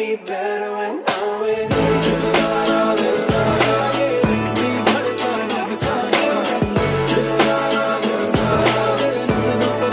be better when I'm with you.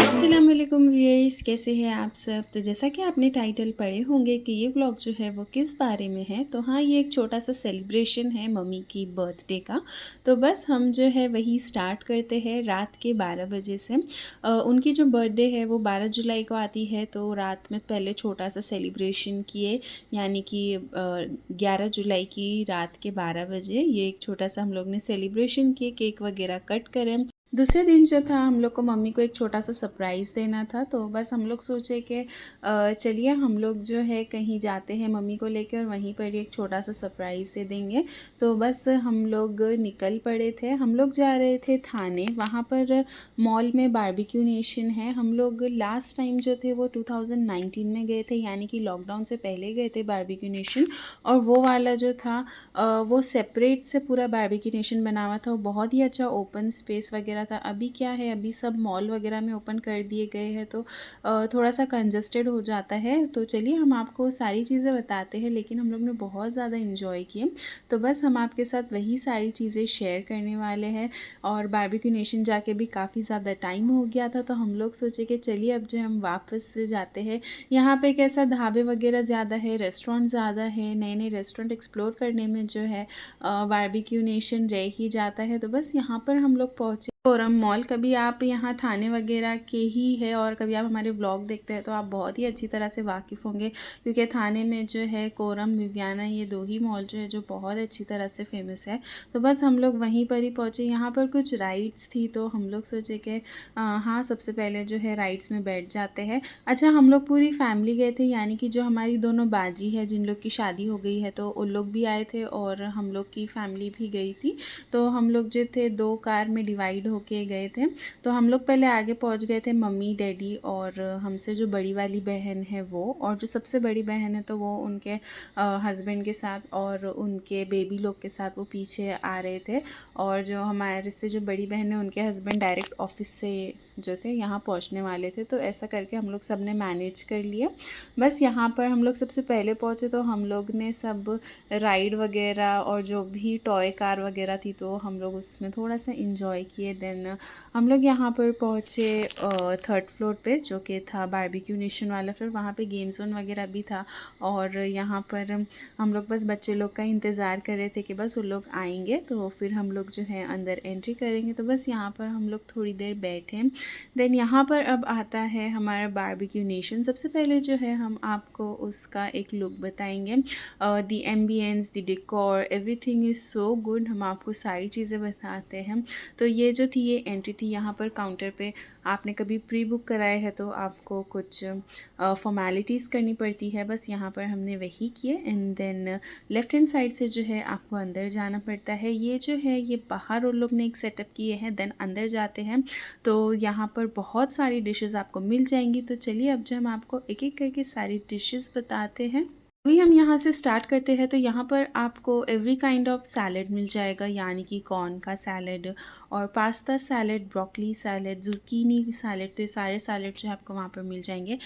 अस्सलामुअलैकुम viewers, कैसे हैं आप सब। तो जैसा कि आपने टाइटल पढ़े होंगे कि ये व्लॉग जो है वो किस बारे में है, तो हाँ, ये एक छोटा सा सेलिब्रेशन है मम्मी की बर्थडे का। तो बस हम जो है वही स्टार्ट करते हैं रात के 12 बजे से। उनकी जो बर्थडे है वो 12 जुलाई को आती है, तो रात में पहले छोटा सा सेलिब्रेशन किए, यानी कि 11 जुलाई की रात के 12 बजे ये एक छोटा सा हम लोग ने सेलिब्रेशन किए, केक वगैरह कट करें। दूसरे दिन जो था हम लोग को मम्मी को एक छोटा सा सरप्राइज़ देना था, तो बस हम लोग सोचे कि चलिए हम लोग जो है कहीं जाते हैं मम्मी को लेके और वहीं पर एक छोटा सा सरप्राइज़ दे देंगे। तो बस हम लोग निकल पड़े थे, हम लोग जा रहे थे थाने। वहाँ पर मॉल में बारबेक्यू नेशन है। हम लोग लास्ट टाइम जो थे वो 2019 में गए थे, यानी कि लॉकडाउन से पहले गए थे बारबेक्यू नेशन। और वो वाला जो था वो सेपरेट से पूरा बारबेक्यू नेशन बना हुआ था, वो बहुत ही अच्छा ओपन स्पेस वगैरह था। अभी क्या है, अभी सब मॉल वगैरह में ओपन कर दिए गए हैं, तो थोड़ा सा कंजस्टेड हो जाता है। तो चलिए हम आपको सारी चीज़ें बताते हैं, लेकिन हम लोग ने बहुत ज़्यादा इन्जॉय किए। तो बस हम आपके साथ वही सारी चीज़ें शेयर करने वाले हैं। और बारबेक्यू नेशन जाके भी काफ़ी ज़्यादा टाइम हो गया था, तो हम लोग सोचे कि चलिए अब जो हम वापस जाते हैं। यहाँ पे कैसा ढाबे वगैरह ज़्यादा है, रेस्टोरेंट ज़्यादा है, नए नए रेस्टोरेंट एक्सप्लोर करने में जो है बारबेक्यू नेशन रह ही जाता है। तो बस यहाँ पर हम लोग पहुँचे कोरम मॉल। कभी आप यहाँ थाने वगैरह के ही है और कभी आप हमारे व्लॉग देखते हैं तो आप बहुत ही अच्छी तरह से वाकिफ़ होंगे, क्योंकि थाने में जो है कोरम, विवियाना, ये दो ही मॉल जो है जो बहुत अच्छी तरह से फेमस है। तो बस हम लोग वहीं पर ही पहुँचे। यहाँ पर कुछ राइड्स थी, तो हम लोग सोचे कि हाँ, सबसे पहले जो है राइड्स में बैठ जाते हैं। अच्छा, हम लोग पूरी फैमिली गए थे, यानी कि जो हमारी दोनों बाजी है जिन लोग की शादी हो गई है, तो उन लोग भी आए थे और हम लोग की फैमिली भी गई थी। तो हम लोग जो थे 2 कार में डिवाइड होके गए थे। तो हम लोग पहले आगे पहुंच गए थे, मम्मी डैडी और हमसे जो बड़ी वाली बहन है वो, और जो सबसे बड़ी बहन है तो वो उनके हस्बैंड के साथ और उनके बेबी लोग के साथ वो पीछे आ रहे थे। और जो हमारे से जो बड़ी बहन है उनके हस्बैंड डायरेक्ट ऑफिस से जो थे यहाँ पहुँचने वाले थे, तो ऐसा करके हम लोग सब ने मैनेज कर लिया। बस यहाँ पर हम लोग सबसे पहले पहुँचे, तो हम लोग ने सब राइड वगैरह और जो भी टॉय कार वगैरह थी तो हम लोग उसमें थोड़ा सा इंजॉय किए। देन हम लोग यहाँ पर पहुँचे 3rd फ्लोर पे, जो कि था बारबेक्यू नेशन वाला फ्लोर। वहाँ पे गेम जोन वगैरह भी था, और यहाँ पर हम लोग बस बच्चे लोग का इंतज़ार कर रहे थे कि बस वो लोग आएंगे तो फिर हम लोग जो है अंदर एंट्री करेंगे। तो बस यहाँ पर हम लोग थोड़ी देर बैठे। देन यहाँ पर अब आता है हमारा बारबेक्यू नेशन। सबसे पहले जो है हम आपको उसका एक लुक बताएंगे। The ambience, the decor, everything is so good. हम आपको सारी चीज़ें बताते हैं। तो ये जो थी, ये एंट्री थी। यहाँ पर काउंटर पे आपने कभी प्री बुक कराए है तो आपको कुछ फॉर्मेलिटीज़ करनी पड़ती है, बस यहाँ पर हमने वही किए। And then left hand side से जो है आपको अंदर जाना पड़ता है। ये जो है ये बाहर उन लोग ने एक सेटअप किए हैं। देन अंदर जाते हैं तो यहाँ पर बहुत सारी डिशेस आपको मिल जाएंगी। तो चलिए अब जो हम आपको एक एक करके सारी डिशेस बताते हैं। अभी हम यहाँ से स्टार्ट करते हैं। तो यहाँ पर आपको एवरी काइंड ऑफ सैलड मिल जाएगा, यानी कि कॉर्न का सैलड और pasta salad, broccoli salad, zucchini salad. तो ये सारे सैलड जो है आपको वहाँ पर मिल जाएंगे।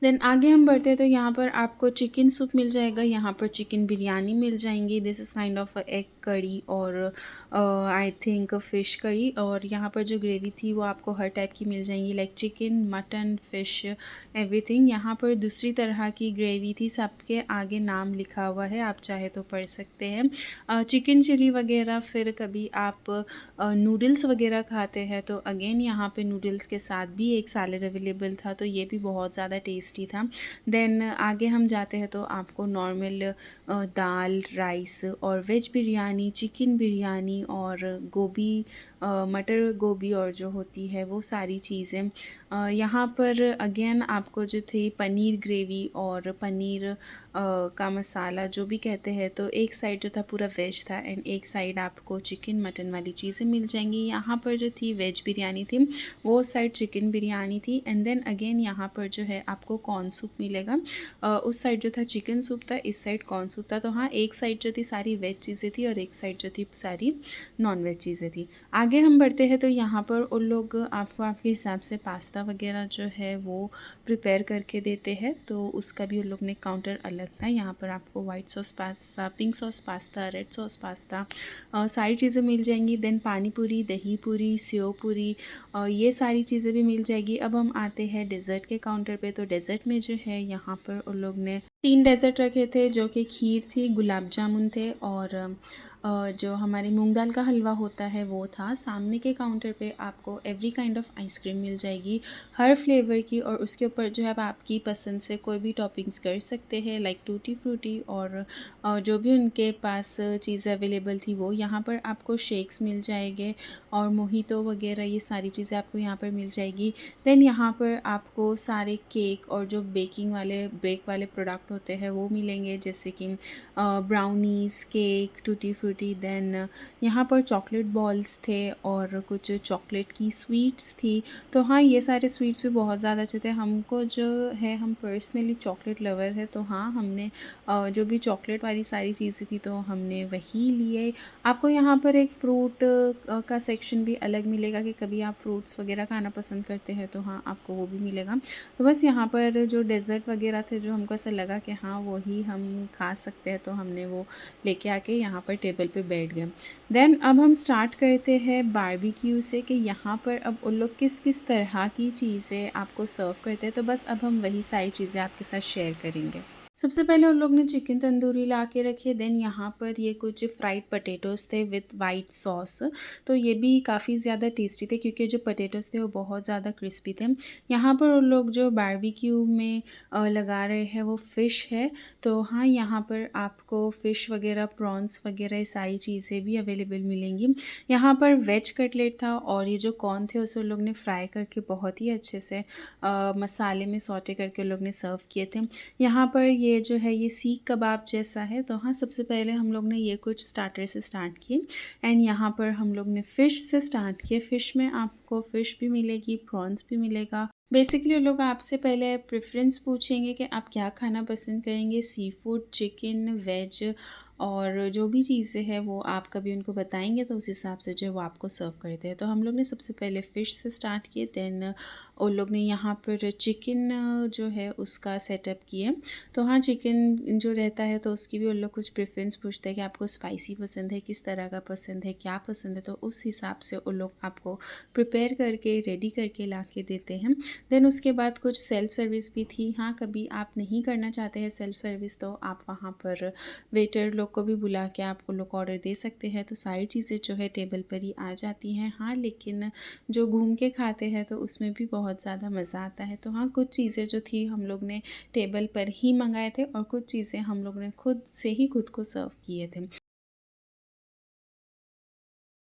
देन आगे हम बढ़ते हैं तो यहाँ पर आपको चिकन सूप मिल जाएगा, यहाँ पर चिकन बिरयानी मिल जाएंगी। This is kind of egg कड़ी और आई थिंक फ़िश कड़ी। और यहाँ पर जो ग्रेवी थी वो आपको हर टाइप की मिल जाएंगी, like chicken, mutton, fish, everything. यहाँ पर दूसरी तरह की ग्रेवी थी, सबके आगे नाम लिखा हुआ है, आप चाहे तो पढ़ सकते हैं। चिकन चिली वगैरह। फिर कभी आप नूडल्स वगैरह खाते हैं तो अगेन यहाँ पे नूडल्स के साथ भी एक सैलड अवेलेबल था, तो ये भी बहुत ज़्यादा टेस्टी था। देन आगे हम जाते हैं तो आपको नॉर्मल दाल, राइस और वेज बिरयानी, चिकन बिरयानी और गोभी, मटर गोभी और जो होती है वो सारी चीज़ें। यहाँ पर अगेन आपको जो थी पनीर ग्रेवी और पनीर का मसाला जो भी कहते हैं, तो एक साइड जो था पूरा वेज था एंड एक साइड आपको चिकन मटन वाली चीज़ें मिल जाएंगी। यहाँ पर जो थी वेज बिरयानी थी, वो साइड चिकन बिरयानी थी। एंड देन अगेन यहाँ पर जो है आपको कॉर्न सूप मिलेगा। उस साइड जो था चिकन सूप था, इस साइड कॉर्न सूप था। तो हाँ, एक साइड जो थी सारी वेज चीज़ें थी और एक साइड जो थी सारी नॉन वेज चीज़ें थी। आगे हम बढ़ते हैं तो यहाँ पर उन लोग आपको आपके हिसाब से पास्ता वगैरह जो है वो प्रिपेयर करके देते हैं, तो उसका भी उन लोग ने काउंटर अलग लगता है। यहाँ पर आपको white sauce pasta, pink sauce pasta, red sauce pasta सारी चीज़ें मिल जाएंगी। देन पानी पूरी, दही पूरी, सेव पूरी, ये सारी चीज़ें भी मिल जाएगी। अब हम आते हैं डेज़र्ट के काउंटर पे। तो डेज़र्ट में जो है यहाँ पर उन लोग ने 3 डेज़र्ट रखे थे, जो कि खीर थी, गुलाब जामुन थे और जो हमारी मूंग दाल का हलवा होता है वो था। सामने के काउंटर पे आपको एवरी काइंड ऑफ आइसक्रीम मिल जाएगी, हर फ्लेवर की, और उसके ऊपर जो है आप आपकी पसंद से कोई भी टॉपिंग्स कर सकते हैं, लाइक टूटी फ्रूटी और जो भी उनके पास चीज़ें अवेलेबल थी वो। यहाँ पर आपको शेक्स मिल जाएंगे और मोहितो वगैरह, ये सारी चीज़ें आपको यहाँ पर मिल जाएगी। देन यहाँ पर आपको सारे केक और जो बेक वाले प्रोडक्ट होते हैं वो मिलेंगे, जैसे कि brownies, cake, tutti frutti. Then यहाँ पर चॉकलेट बॉल्स थे और कुछ चॉकलेट की स्वीट्स थी। तो हाँ, ये सारे स्वीट्स भी बहुत ज़्यादा अच्छे थे। हमको जो है, हम पर्सनली चॉकलेट लवर है, तो हाँ, हमने जो भी चॉकलेट वाली सारी चीज़ें थी तो हमने वही लिए। आपको यहाँ पर एक फ्रूट का सेक्शन भी अलग मिलेगा कि कभी आप फ्रूट्स वगैरह खाना पसंद करते हैं तो हाँ, आपको वो भी मिलेगा। तो बस यहाँ पर जो डेज़र्ट वगैरह थे, जो हमको ऐसा लगा कि हाँ, वही हम खा सकते हैं, तो हमने वो लेके आके यहाँ पर टेबल पे बैठ गए। देन अब हम स्टार्ट करते हैं बारबेक्यू से, कि यहाँ पर अब उन लोग किस किस तरह की चीज़ें आपको सर्व करते हैं। तो बस अब हम वही सारी चीज़ें आपके साथ शेयर करेंगे। सबसे पहले उन लोग ने चिकन तंदूरी ला के रखे। देन यहाँ पर ये कुछ फ्राइड पटेटोज़ थे विथ वाइट सॉस। तो ये भी काफ़ी ज़्यादा टेस्टी थे, क्योंकि जो पटेटोज़ थे वो बहुत ज़्यादा क्रिस्पी थे। यहाँ पर उन लोग जो बारबेक्यू में लगा रहे हैं वो फ़िश है। तो हाँ, यहाँ पर आपको फ़िश वगैरह, प्रॉन्स वगैरह, ये सारी चीज़ें भी अवेलेबल मिलेंगी। यहाँ पर वेज कटलेट था और ये जो कॉर्न थे उसे उन लोग ने फ्राई करके बहुत ही अच्छे से मसाले में सौटे करके उन लोग ने सर्व किए थे। यहाँ पर ये जो है, ये सीख कबाब जैसा है। तो हाँ, सबसे पहले हम लोग ने ये कुछ स्टार्टर से स्टार्ट किए एंड यहाँ पर हम लोग ने फ़िश से स्टार्ट किए। फ़िश में आपको फ़िश भी मिलेगी, प्रॉन्स भी मिलेगा। बेसिकली लोग आपसे पहले प्रेफ़रेंस पूछेंगे कि आप क्या खाना पसंद करेंगे, सी फूड, चिकन, वेज, और जो भी चीज़ें हैं वो आप कभी उनको बताएँगे तो उस हिसाब से जो है वो आपको सर्व करते हैं। तो हम लोग ने सबसे पहले फ़िश से स्टार्ट किए, देन उन लोग ने यहाँ पर चिकन जो है उसका सेटअप किए। तो हाँ, चिकन जो रहता है तो उसकी भी उन लोग कुछ प्रेफ़रेंस पूछते हैं कि आपको स्पाइसी पसंद है, किस तरह का पसंद है, क्या पसंद है, तो उस हिसाब से उन लोग आपको प्रिपेयर करके, रेडी करके ला के देते हैं। देन उसके बाद कुछ सेल्फ़ सर्विस भी थी। हाँ, कभी आप नहीं करना चाहते हैं सेल्फ़ सर्विस तो आप वहाँ पर वेटर लोग को भी बुला के आप उन लोग को ऑर्डर दे सकते हैं। तो सारी चीज़ें जो है टेबल पर ही आ जाती हैं। हाँ, लेकिन जो घूम के खाते हैं तो उसमें भी बहुत ज़्यादा मज़ा आता है। तो हाँ, कुछ चीज़ें जो थी हम लोग ने टेबल पर ही मंगाए थे और कुछ चीज़ें हम लोग ने खुद से ही खुद को सर्व किए थे।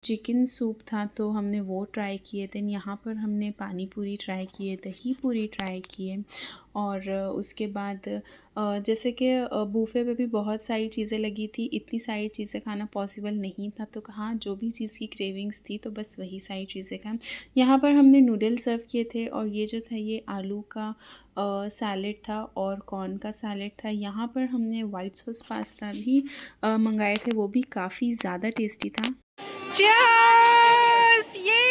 चिकन सूप था तो हमने वो ट्राई किए। देन यहाँ पर हमने पानी पूरी ट्राई किए, दही पूरी ट्राई किए और उसके बाद जैसे कि बूफ़े पे भी बहुत सारी चीज़ें लगी थी, इतनी सारी चीज़ें खाना पॉसिबल नहीं था, तो हाँ, जो भी चीज़ की क्रेविंग्स थी तो बस वही सारी चीज़ें खाएँ। यहाँ पर हमने नूडल सर्व किए थे और ये जो था ये आलू का सैलेड था और कॉर्न का सैलेड था। यहाँ पर हमने वाइट सॉस पास्ता भी मंगाए थे, वो भी काफ़ी ज़्यादा टेस्टी था। Cheers! Yay!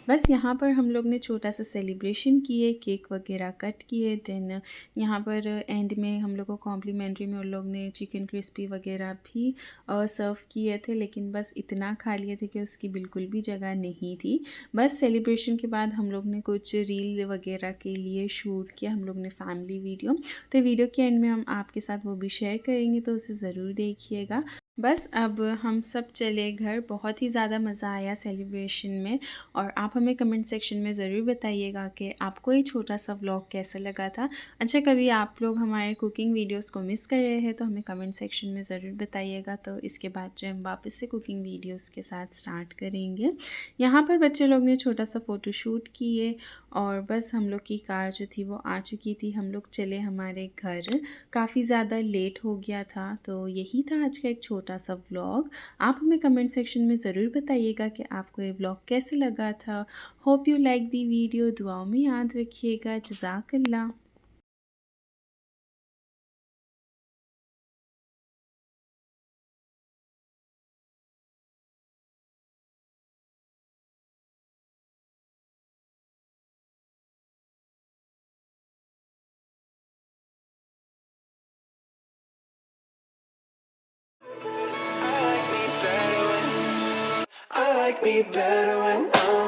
बस यहाँ पर हम लोग ने छोटा सा सेलिब्रेशन किए, केक वगैरह कट किए। देन यहाँ पर एंड में हम लोग को कॉम्प्लीमेंट्री में उन लोग ने चिकन क्रिस्पी वगैरह भी सर्व किए थे, लेकिन बस इतना खा लिए थे कि उसकी बिल्कुल भी जगह नहीं थी। बस सेलिब्रेशन के बाद हम लोग ने कुछ रील वगैरह के लिए शूट किया, हम लोग ने फैमिली वीडियो। तो वीडियो के एंड में हम आपके साथ वो भी शेयर करेंगे, तो उसे ज़रूर देखिएगा। बस अब हम सब चले घर। बहुत ही ज़्यादा मज़ा आया सेलिब्रेशन में और आप हमें कमेंट सेक्शन में ज़रूर बताइएगा कि आपको ये छोटा सा व्लॉग कैसा लगा था। अच्छा, कभी आप लोग हमारे कुकिंग वीडियोस को मिस कर रहे हैं तो हमें कमेंट सेक्शन में ज़रूर बताइएगा। तो इसके बाद जो हम वापस से कुकिंग वीडियोस के साथ स्टार्ट करेंगे। यहाँ पर बच्चे लोग ने छोटा सा फ़ोटोशूट किए और बस हम लोग की कार जो थी वो आ चुकी थी। हम लोग चले हमारे घर, काफ़ी ज़्यादा लेट हो गया था। तो यही था आज का एक छोटा सा व्लॉग। आप हमें कमेंट सेक्शन में ज़रूर बताइएगा कि आपको ये व्लॉग कैसे लगा था। Hope you like the video. दुआओं में याद रखिएगा। जज़ाकल्लाह। like me better when I'm